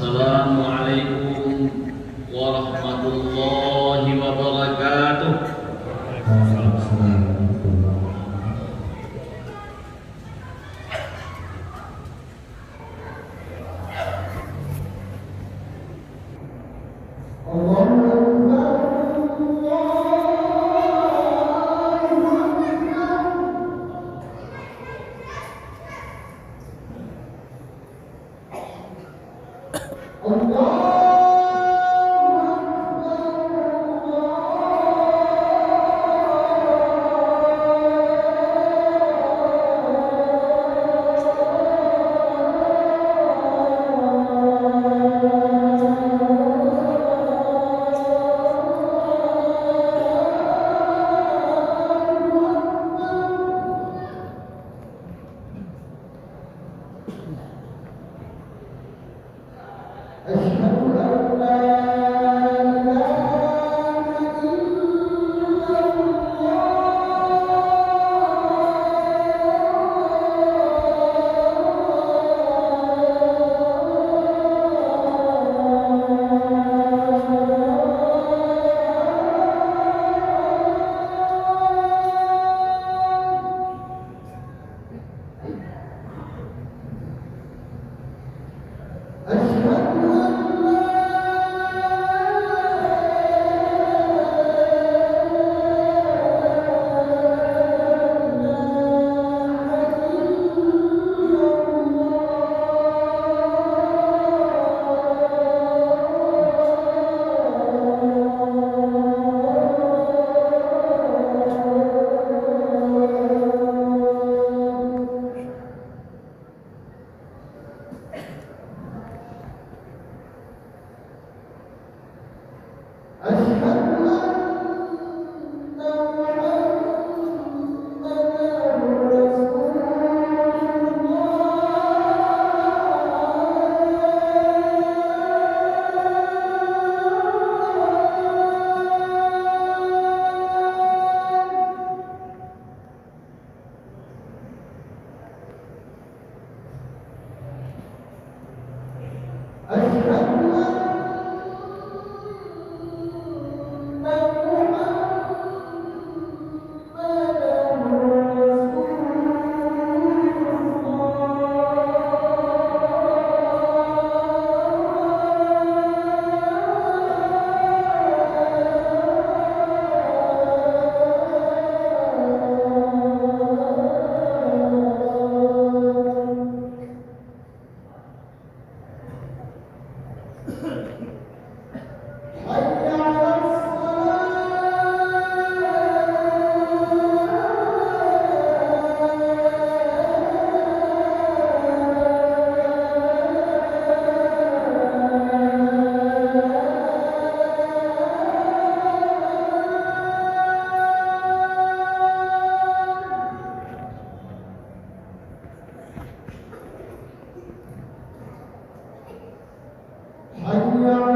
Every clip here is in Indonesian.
Assalamualaikum warahmatullahi wabarakatuh. حي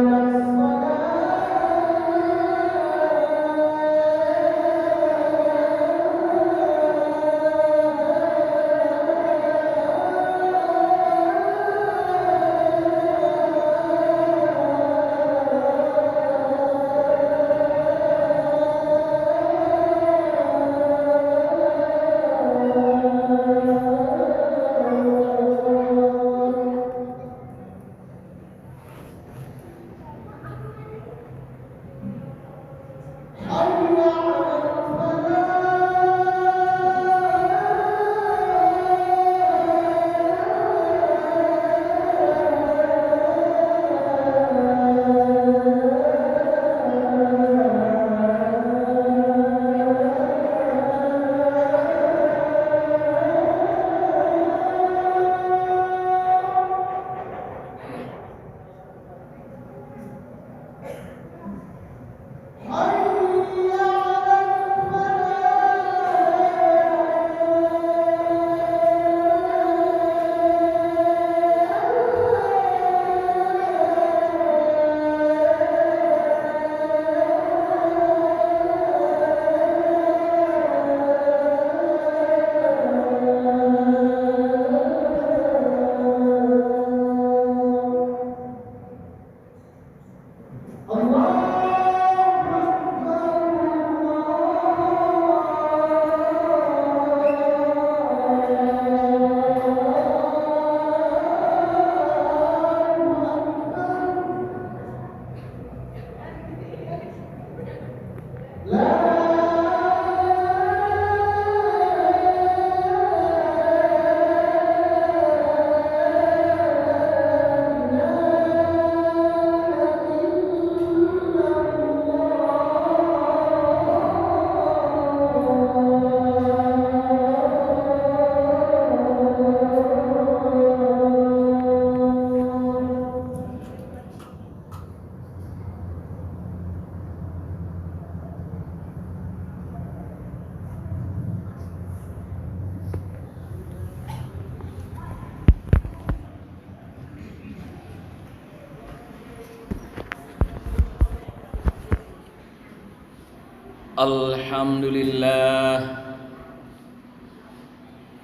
Alhamdulillah,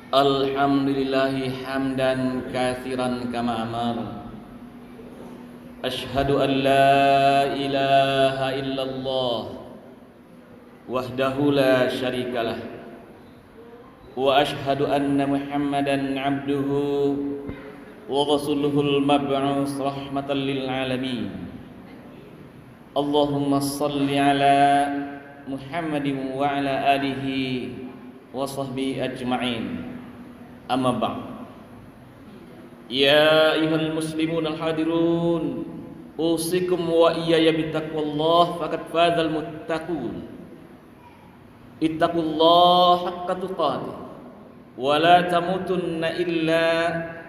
alhamdulillahi hamdan katsiran kama amar. Ashhadu an la ilaha illallah wahdahu la syarikalah, wa ashhadu anna Muhammadan abduhu wa rasuluhul mab'us rahmatan lil alamin. Allahumma salli ala Muhammadin wa ala alihi wa sahbihi ajma'in. Amma ba'd. Ya ayyuhal muslimun al-hadirun, usikum wa iyaya bittaqwallah faqad fazal muttaqun. Ittaqullaha haqqa tuqatih wa la tamutunna illa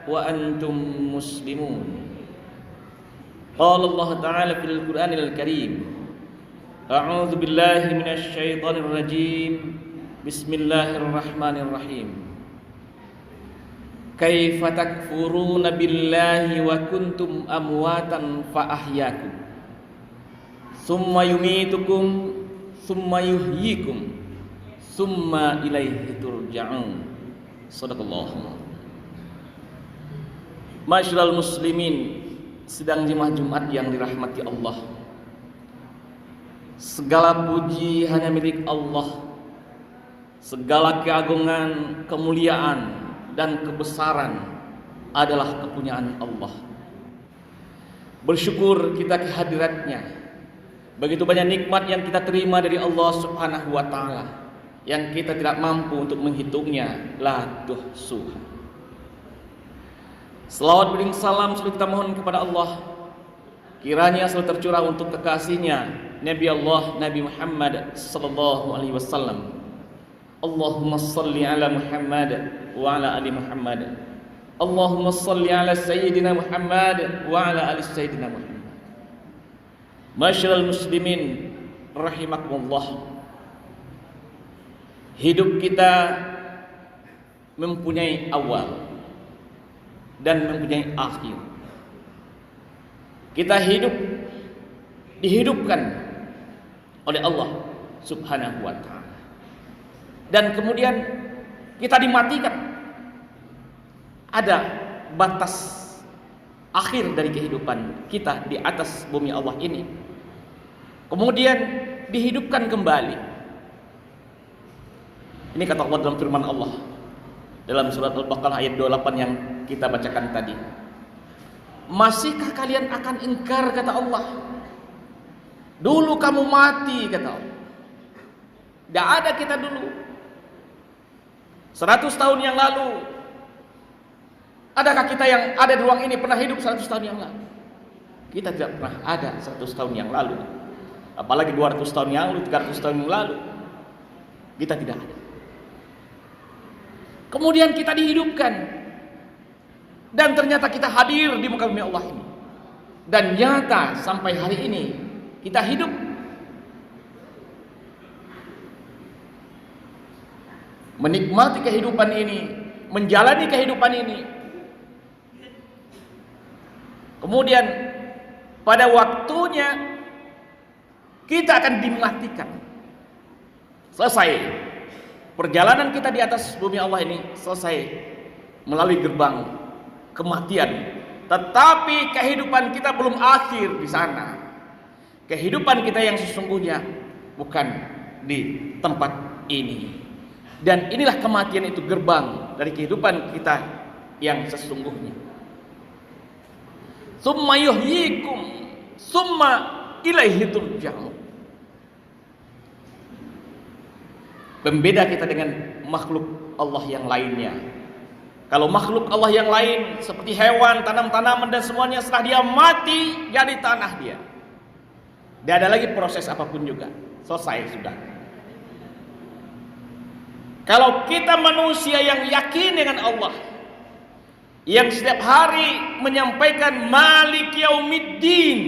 wa antum muslimun. Qala Allah Ta'ala fil Qur'anil Karim, a'udzu billahi minasy syaithanir rajim. Bismillahirrahmanirrahim. Kaifa takfuruna billahi wa kuntum amwatan fa ahyaakum summa yumitukum summa yuhyikum summa ilaihi turja'un. Shadaqallah. Masyaallah muslimin, sidang jemaah Jumat yang dirahmati Allah. Segala puji hanya milik Allah. Segala keagungan, kemuliaan dan kebesaran adalah kepunyaan Allah. Bersyukur kita kehadiratnya. Begitu banyak nikmat yang kita terima dari Allah Subhanahu wa Ta'ala, yang kita tidak mampu untuk menghitungnya, la tuhsuha. Selawat bering salam selalu kita mohon kepada Allah, kiranya selalu tercurah untuk kekasihnya Nabi Allah Nabi Muhammad sallallahu alaihi wasallam. Allahumma salli ala Muhammad wa ala ali Muhammad. Allahumma salli ala Sayyidina Muhammad wa ala ali Sayyidina Muhammad. Masyaallah muslimin rahimakumullah. Hidup kita mempunyai awal dan mempunyai akhir. Kita dihidupkan oleh Allah Subhanahu wa Ta'ala, dan kemudian kita dimatikan. Ada batas akhir dari kehidupan kita di atas bumi Allah ini, kemudian dihidupkan kembali. Ini kata Allah dalam firman Allah dalam surat Al-Baqarah ayat 28 yang kita bacakan tadi. Masihkah kalian akan ingkar, kata Allah? Dulu kamu mati, kata Allah. Tidak ada kita dulu. 100 tahun yang lalu, adakah kita yang ada di ruang ini pernah hidup 100 tahun yang lalu? Kita tidak pernah ada 100 tahun yang lalu. Apalagi 200 tahun yang lalu, 300 tahun yang lalu. Kita tidak ada. Kemudian kita dihidupkan, dan ternyata kita hadir di muka bumi Allah ini. Dan nyata sampai hari ini kita hidup. Menikmati kehidupan ini, menjalani kehidupan ini. Kemudian pada waktunya kita akan dimatikan. Selesai perjalanan kita di atas bumi Allah ini, selesai melalui gerbang kematian. Tetapi kehidupan kita belum akhir di sana. Kehidupan kita yang sesungguhnya bukan di tempat ini. Dan inilah kematian itu, gerbang dari kehidupan kita yang sesungguhnya. Summa yuhyikum summa ilaihi turja'un. Pembeda kita dengan makhluk Allah yang lainnya. Kalau makhluk Allah yang lain seperti hewan, tanam-tanaman dan semuanya, setelah dia mati jadi tanah dia. Tidak ada lagi proses apapun juga. Selesai sudah. Kalau kita manusia yang yakin dengan Allah, yang setiap hari menyampaikan Malik Yaumiddin,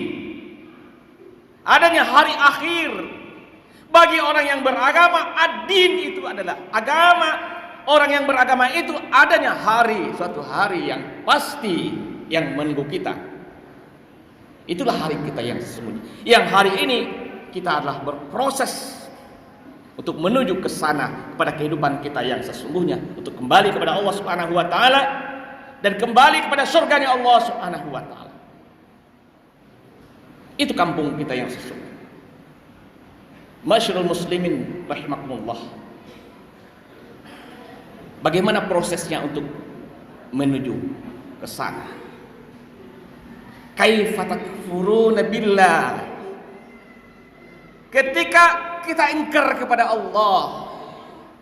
adanya hari akhir bagi orang yang beragama, ad-din itu adalah agama. Orang yang beragama itu adanya hari, suatu hari yang pasti yang menunggu kita. Itulah hari kita yang sesungguhnya. Yang hari ini kita adalah berproses untuk menuju ke sana kepada kehidupan kita yang sesungguhnya, untuk kembali kepada Allah Subhanahu wa taala dan kembali kepada surganya Allah Subhanahu wa taala. Itu kampung kita yang sesungguhnya. Masyarul muslimin rahimakumullah. Bagaimana prosesnya untuk menuju ke sana? Kaifa takfuruna billah? Ketika kita ingkar kepada Allah,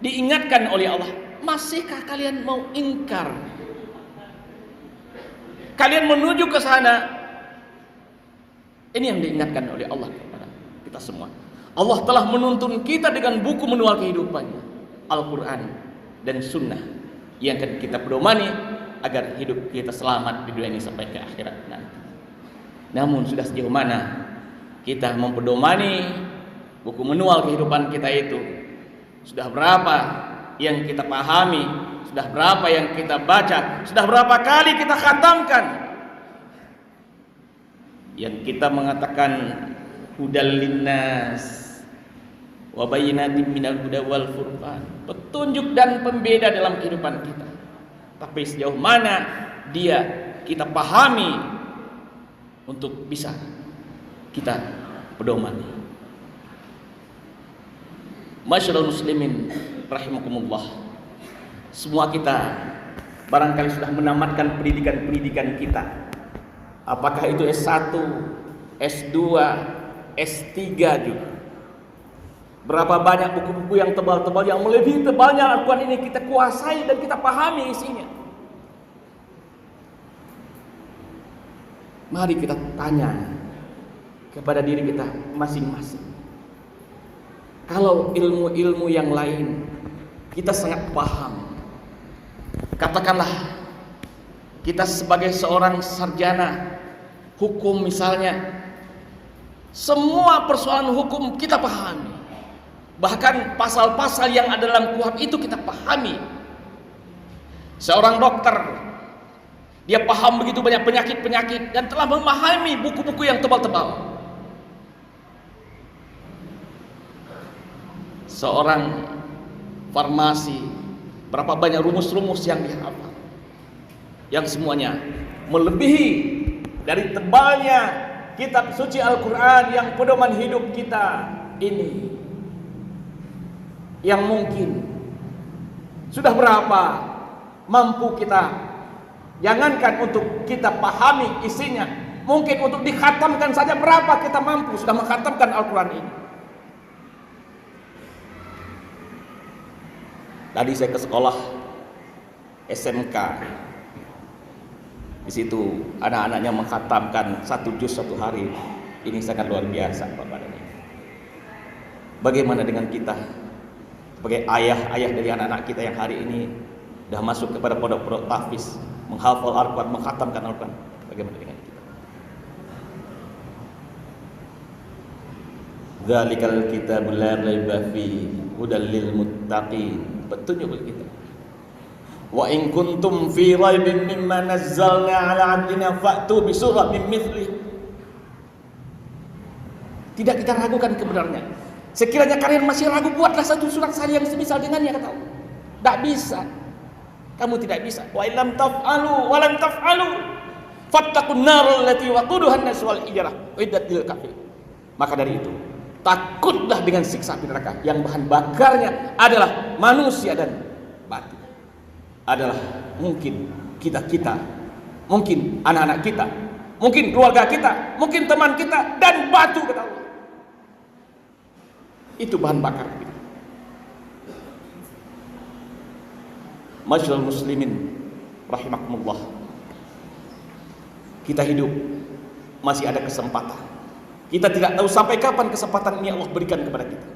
diingatkan oleh Allah, masihkah kalian mau ingkar? Kalian menuju ke sana. Ini yang diingatkan oleh Allah kepada kita semua. Allah telah menuntun kita dengan buku manual kehidupannya, Al-Quran dan Sunnah, yang akan kita pedomani agar hidup kita selamat di dunia ini sampai ke akhirat nanti. Namun sudah sejauh mana kita mempedomani buku manual kehidupan kita itu? Sudah berapa yang kita pahami? Sudah berapa yang kita baca? Sudah berapa kali kita khatamkan? Yang kita mengatakan hudal linnas wa bayyinatin minal huda wal furqan, petunjuk dan pembeda dalam kehidupan kita. Tapi sejauh mana dia kita pahami untuk bisa kita pedomani. Masyarul muslimin rahimakumullah. Semua kita barangkali sudah menamatkan pendidikan kita. Apakah itu S1, S2, S3 juga. Berapa banyak buku-buku yang tebal-tebal, yang melebihi tebalnya Al-Quran ini kita kuasai dan kita pahami isinya. Mari kita tanya kepada diri kita masing-masing. Kalau ilmu-ilmu yang lain kita sangat paham, katakanlah kita sebagai seorang sarjana hukum misalnya, semua persoalan hukum kita pahami, bahkan pasal-pasal yang ada dalam KUHP itu kita pahami. Seorang dokter, dia paham begitu banyak penyakit-penyakit dan telah memahami buku-buku yang tebal-tebal. Seorang farmasi, berapa banyak rumus-rumus yang dia hafal, yang semuanya melebihi dari tebalnya kitab suci Al-Quran yang pedoman hidup kita ini. Yang mungkin sudah berapa mampu kita, jangankan untuk kita pahami isinya, mungkin untuk dikhatamkan saja berapa kita mampu sudah menghatamkan Al-Quran ini. Tadi saya ke sekolah SMK, di situ anak-anaknya menghatamkan 1 juz 1 hari. Ini sangat luar biasa Bapak dan Ibu. Bagaimana dengan kita sebagai ayah-ayah dari anak-anak kita yang hari ini sudah masuk kepada pondok-pondok tahfiz, menghafal Al-Quran, menghatamkan Al-Quran? Bagaimana dengan kita? Dzalikal kitabul la raiba fihi hudal lil muttaqin, petunjuk bagi kita. Wa in kuntum fi raibin mimma nazzalna ala 'abdina fa'tu bi suratin mithli. Tidak kita ragukan kebenarannya. Sekiranya kalian masih ragu, buatlah satu surat saja yang semisal dengannya, kata Allah. Tak bisa. Kamu tidak bisa. Wa illam taf'alu wa lam taf'alu fattaqun nar allati waquduha an-nas wal hijarah uiddat lil kafirin. Maka dari itu, takutlah dengan siksa api neraka yang bahan bakarnya adalah manusia dan batu. Adalah mungkin kita, mungkin anak-anak kita, mungkin keluarga kita, mungkin teman kita, dan batu, kata Allah. Itu bahan bakar kita. Masyarul muslimin rahimakumullah. Kita hidup masih ada kesempatan. Kita tidak tahu sampai kapan kesempatan ini Allah berikan kepada kita.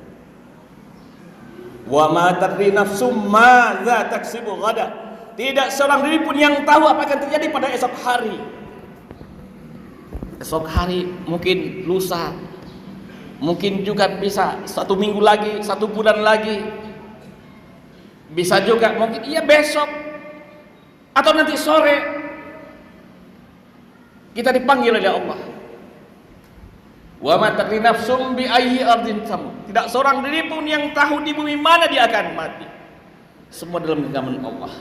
Wa ma tadri nafsum madza taksibu ghada. Tidak seorang diri pun yang tahu apa akan terjadi pada esok hari. Esok hari mungkin lusa, mungkin juga bisa 1 minggu lagi, 1 bulan lagi, bisa juga mungkin iya besok atau nanti sore kita dipanggil oleh Allah. Wa ma tadri nafsum bi ayyi ardin tamut. Tidak seorang diri pun yang tahu di bumi mana dia akan mati. Semua dalam genggaman Allah.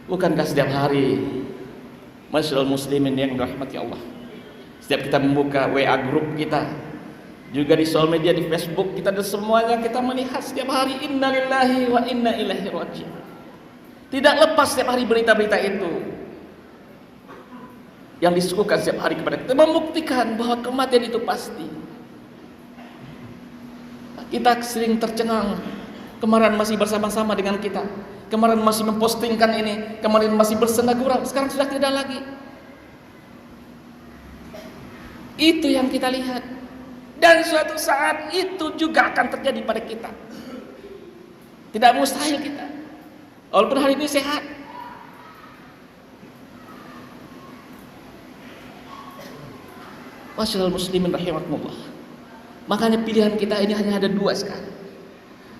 Bukankah setiap hari, masyaallah muslimin yang dirahmati Allah, setiap kita membuka WA grup kita, juga di sosial media, di Facebook kita, dan semuanya kita melihat setiap hari innalillahi wa inna ilaihi raji'un. Tidak lepas setiap hari berita-berita itu yang disuguhkan setiap hari kepada kita, membuktikan bahwa kematian itu pasti. Kita sering tercengang, kemarin masih bersama-sama dengan kita, kemarin masih mempostingkan ini, kemarin masih bersenda gurau, sekarang sudah tidak lagi. Itu yang kita lihat, dan suatu saat itu juga akan terjadi pada kita. Tidak mustahil kita, walaupun hari ini sehat. Masyaallah muslimin rahimakumullah. Makanya pilihan kita ini hanya ada dua sekarang.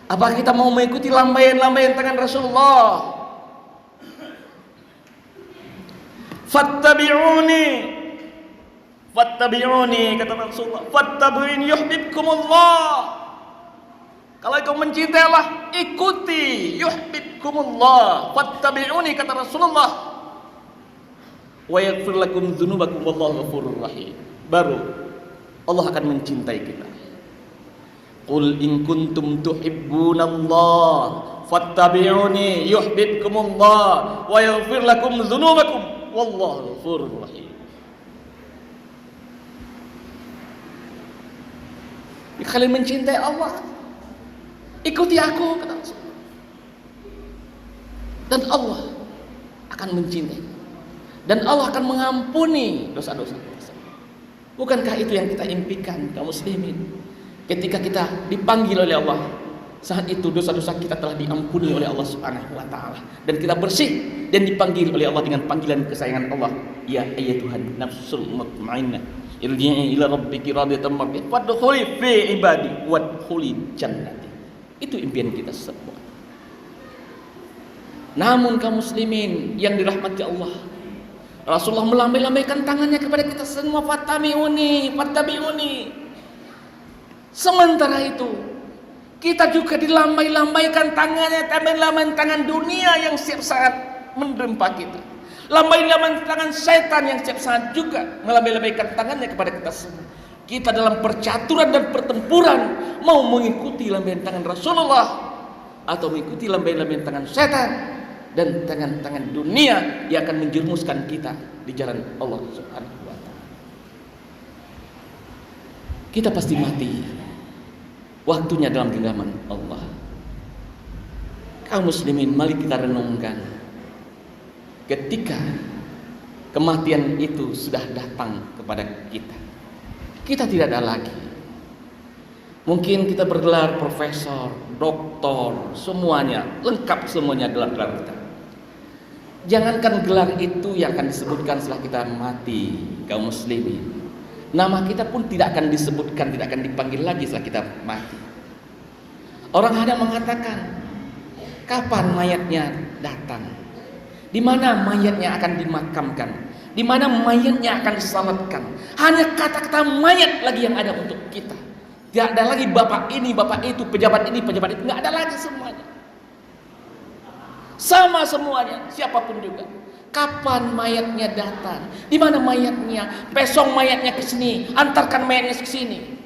Apa kita mau mengikuti lambaian-lambaian tangan Rasulullah? Fattabi'uni, fattabi'uni, kata Rasulullah. Fattabi'uni yuhibbukumullah. Kalau kau mencintai Allah, ikuti, yuhibbukumullah. Fattabi'uni, kata Rasulullah. Wa yaghfir lakum dzunubakum wallahu ghafurur rahim. Baru Allah akan mencintai kita. Qul in kuntum tuhibbunallah fattabi'uni yuhibbukumullah wa yaghfir lakum dzunubakum wallahu ghafurur rahim. Jika kalian mencintai Allah, ikuti aku, kata Rasulullah. Dan Allah akan mencintai. Dan Allah akan mengampuni dosa-dosa kita. Bukankah itu yang kita impikan kaum muslimin? Ketika kita dipanggil oleh Allah, saat itu dosa-dosa kita telah diampuni oleh Allah Subhanahu wa taala, dan kita bersih dan dipanggil oleh Allah dengan panggilan kesayangan Allah, ya ayyatuhan nafsul mutmainnah irji'i ila rabbiki radiyatan mardiyah wadkhuli fi ibadi wadkhuli jannati. Itu impian kita semua. Namun kaum muslimin yang dirahmati Allah, Rasulullah melambai-lambaikan tangannya kepada kita semua, fattabi'uni, fattabi'uni. Sementara itu kita juga dilambai-lambaikan tangannya, lambai-lambaikan tangan dunia yang setiap saat menerpa kita, lambai-lambaikan tangan setan yang setiap saat juga melambai-lambaikan tangannya kepada kita semua. Kita dalam percaturan dan pertempuran, mau mengikuti lambaian tangan Rasulullah atau mengikuti lambaian tangan setan dan tangan-tangan dunia yang akan menjerumuskan kita di jalan Allah Subhanahu wa taala. Kita pasti mati. Waktunya dalam genggaman Allah. Kaum muslimin, mari kita renungkan. Ketika kematian itu sudah datang kepada kita, kita tidak ada lagi. Mungkin kita bergelar profesor, doktor, semuanya lengkap, semuanya gelar-gelar kita. Jangankan gelar itu yang akan disebutkan setelah kita mati, kaum muslimin. Nama kita pun tidak akan disebutkan, tidak akan dipanggil lagi setelah kita mati. Orang ada mengatakan, kapan mayatnya datang? Di mana mayatnya akan dimakamkan? Di mana mayatnya akan disalatkan? Hanya kata-kata mayat lagi yang ada untuk kita. Tidak ada lagi bapak ini, bapak itu, pejabat ini, pejabat itu. Tidak ada lagi semuanya. Sama semuanya, siapapun juga. Kapan mayatnya datang? Di mana mayatnya? Pesong mayatnya ke sini, antarkan mayatnya ke sini.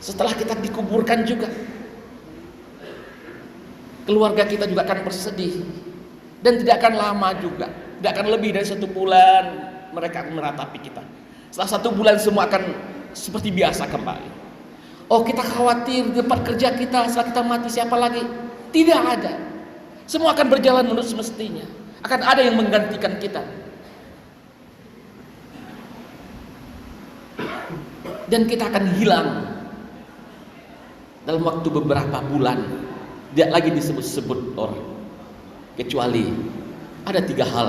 Setelah kita dikuburkan juga, keluarga kita juga akan bersedih, dan tidak akan lama juga, tidak akan lebih dari 1 bulan mereka akan meratapi kita. Setelah 1 bulan semua akan seperti biasa kembali. Oh, kita khawatir di tempat kerja kita setelah kita mati siapa lagi? Tidak ada. Semua akan berjalan menurut semestinya. Akan ada yang menggantikan kita. Dan kita akan hilang dalam waktu beberapa bulan. Tidak lagi disebut-sebut orang. Kecuali ada 3 hal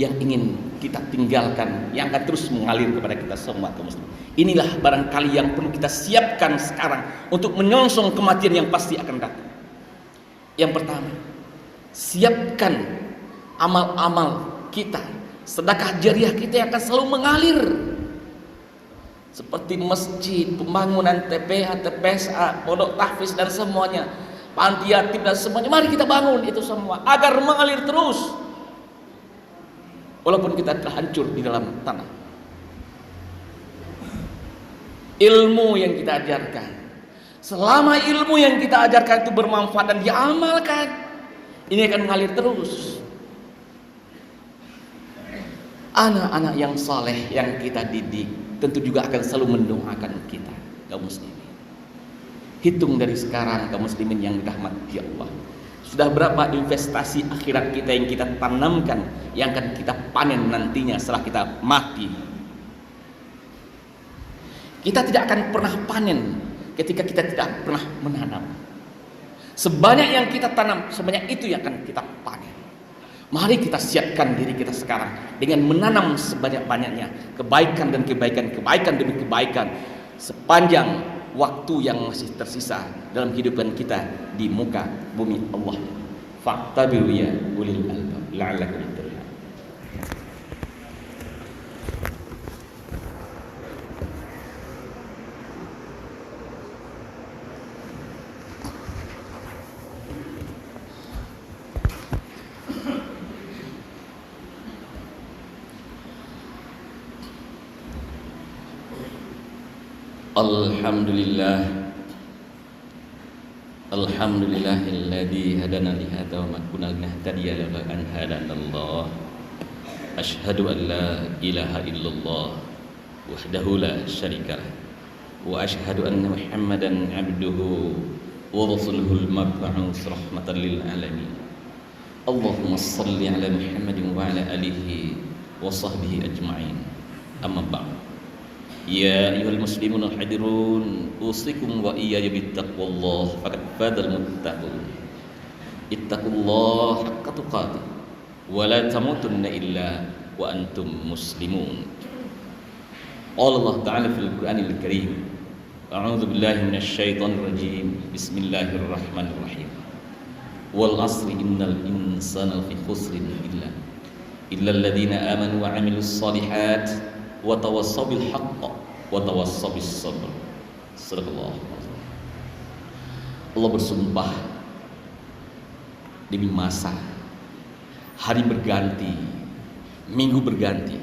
yang ingin kita tinggalkan, yang akan terus mengalir kepada kita semua kaum muslimin. Inilah barangkali yang perlu kita siapkan sekarang untuk menyongsong kematian yang pasti akan datang. Yang pertama, siapkan amal-amal kita Sedekah jariah kita yang akan selalu mengalir. Seperti masjid, pembangunan TPH, TPSA, pondok tahfiz dan semuanya, panti yatim dan semuanya. Mari kita bangun itu semua agar mengalir terus. Walaupun kita telah hancur di dalam tanah. Ilmu yang kita ajarkan, selama ilmu yang kita ajarkan itu bermanfaat dan diamalkan, ini akan mengalir terus. Anak-anak yang saleh yang kita didik tentu juga akan selalu mendoakan kita, kaum muslimin. Hitung dari sekarang, kaum muslimin yang dirahmati Allah, sudah berapa investasi akhirat kita yang kita tanamkan, yang akan kita panen nantinya setelah kita mati. Kita tidak akan pernah panen ketika kita tidak pernah menanam. Sebanyak yang kita tanam, sebanyak itu yang akan kita panen. Mari kita siapkan diri kita sekarang dengan menanam sebanyak-banyaknya kebaikan dan kebaikan, kebaikan demi kebaikan sepanjang waktu yang masih tersisa dalam kehidupan kita di muka bumi Allah. Fa'tabiru ya ulil albab la'allakum turhamun. Alhamdulillahilladzi hadana li hadza wa ma kunna linahtadiya laula an hadanallah. Asyhadu an la ilaha illallah wahdahu la syarikalah wa asyhadu anna Muhammadan abduhu wa rasuluhul mab'uts rahmatan lil alamin. Allahumma shalli ala Muhammadin wa ala alihi wa sahbihi ajma'in. Amma ba'd. Ya ayyuhal muslimun al-hadirun, usikum wa iyaya bittaqwallah faqad fadal muttaqun. Ittaqullaha haqqa tuqatih wa la tamutunna illa wa antum muslimun. Allah Ta'ala fil Qur'anil Karim, a'udzu billahi minasy syaithanir rajim. Bismillahirrahmanirrahim. Wal 'asri innal insana lafi khusrin illa alladziina aamanu wa 'amilus shalihaati wa tawassaw bil haqq wa tawassaw bis sabr. Sadaqallah. Allah bersumpah, demi masa, hari berganti, minggu berganti,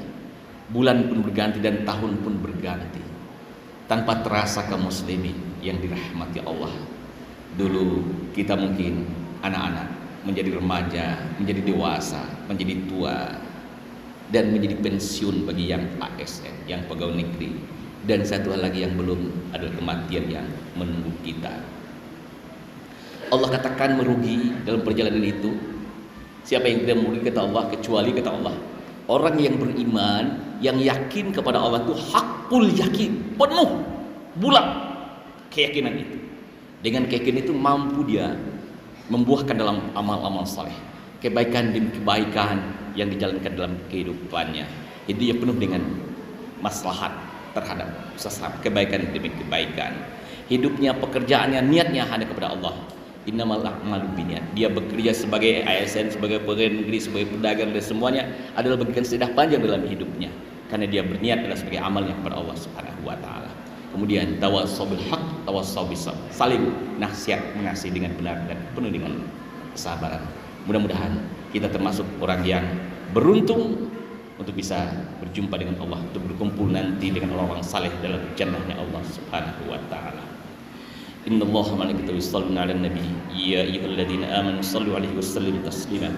bulan pun berganti dan tahun pun berganti, tanpa terasa kaum muslimin yang dirahmati Allah. Dulu kita mungkin anak-anak, menjadi remaja, menjadi dewasa, menjadi tua, dan menjadi pensiun bagi yang ASN, yang pegawai negeri, dan satu hal lagi yang belum, adalah kematian yang menunggu kita. Allah katakan merugi dalam perjalanan itu siapa yang tidak merugi, kata Allah, kecuali kata Allah orang yang beriman, yang yakin kepada Allah itu hakul yakin, penuh, bulat keyakinan itu. Dengan keyakinan itu mampu dia membuahkan dalam amal-amal saleh, kebaikan demi kebaikan yang dijalankan dalam kehidupannya. Itu dia penuh dengan maslahat terhadap sesama, kebaikan demi kebaikan. Hidupnya, pekerjaannya, niatnya hanya kepada Allah. Innamal a'malu binniyat. Dia bekerja sebagai ASN, sebagai pegawai negeri, sebagai pedagang, dan semuanya adalah bagian sedah panjang dalam hidupnya, karena dia berniat adalah sebagai amalnya kepada Allah Subhanahu wa taala. Kemudian tawassaw bil haqq, tawassaw bis sabr. Saling nasihat mengasihi dengan benar dan penuh dengan kesabaran. Mudah-mudahan kita termasuk orang yang beruntung untuk bisa berjumpa dengan Allah, untuk berkumpul nanti dengan orang-orang saleh dalam jannahnya Allah Subhanahu wa taala. Innallaha wa malaikatahu yusholluna 'alan nabi ya ayyuhalladzina amanu shallu 'alaihi wa sallimu taslima.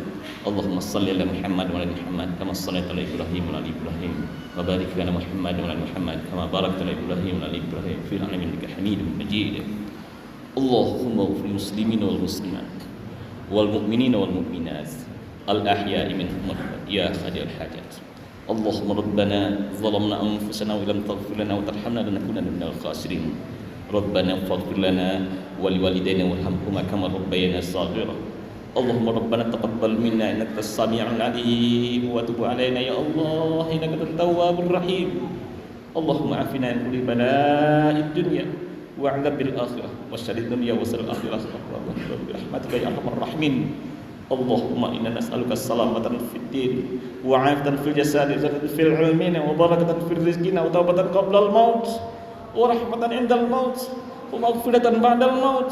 Allahumma shalli 'ala Muhammad wa 'ala Muhammad kama shallaita 'ala Ibrahim wa 'ala Ibrahim wa barik 'ala Muhammad wa 'ala Muhammad kama barakta 'ala Ibrahim wa 'ala Ibrahim fil 'alamin innaka Hamidum Majid. Allahumma ighfir lil muslimina wal muslimat wal mu'minina wal mu'minat al ahya'i minhum ya qadil hajat. Allahumma rabbana zalamna anfusana wa lam taghfir lana wa tarhamna lanakunanna minal khasirin. Rabbana ighfir lana wa liwalidayna warhamhuma kama rabbayana shaghira. Allahumma rabbana taqabbal minna innaka as-sami'ul 'alim wa tub 'alaina ya Allah innaka at-tawwabur rahim. Allahumma afina min kulli bala'id dunya wa 'adzabil akhirah wa syarrid dunya wa syarril akhirah bi rahmatika ya arhamar rahimin. Allahumma inna nas'aluka salamatan fid din wa 'afatan fil jasadi wa fil 'ilmi wa barakatan fil rizqi wa taubatan qabla al maut wa rahmatan indal maut wa maghfiratan ba'dal maut.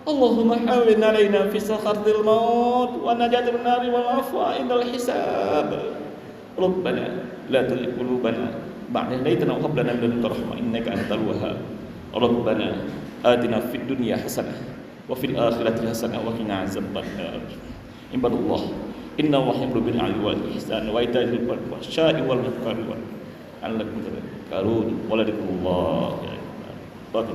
Allahumma hawwin 'alaina fi sakhatil maut wa najatan min nari wal 'afwa indal hisab. Rabbana la tuzigh qulubana ba'da idh hadaytana wa hab lana min ladunka rahmah innaka antal wahhab. Rabbana atina fid dunya hasanah wa fil akhirati hasanah wa qina azabannar. Ibadallah, inna wahyu bil 'adli wal ihsan wa ita'i dzil qurba wa sya'i wal munkari wal 'alakum tadhakkarun wa la dzikrullahi akbar.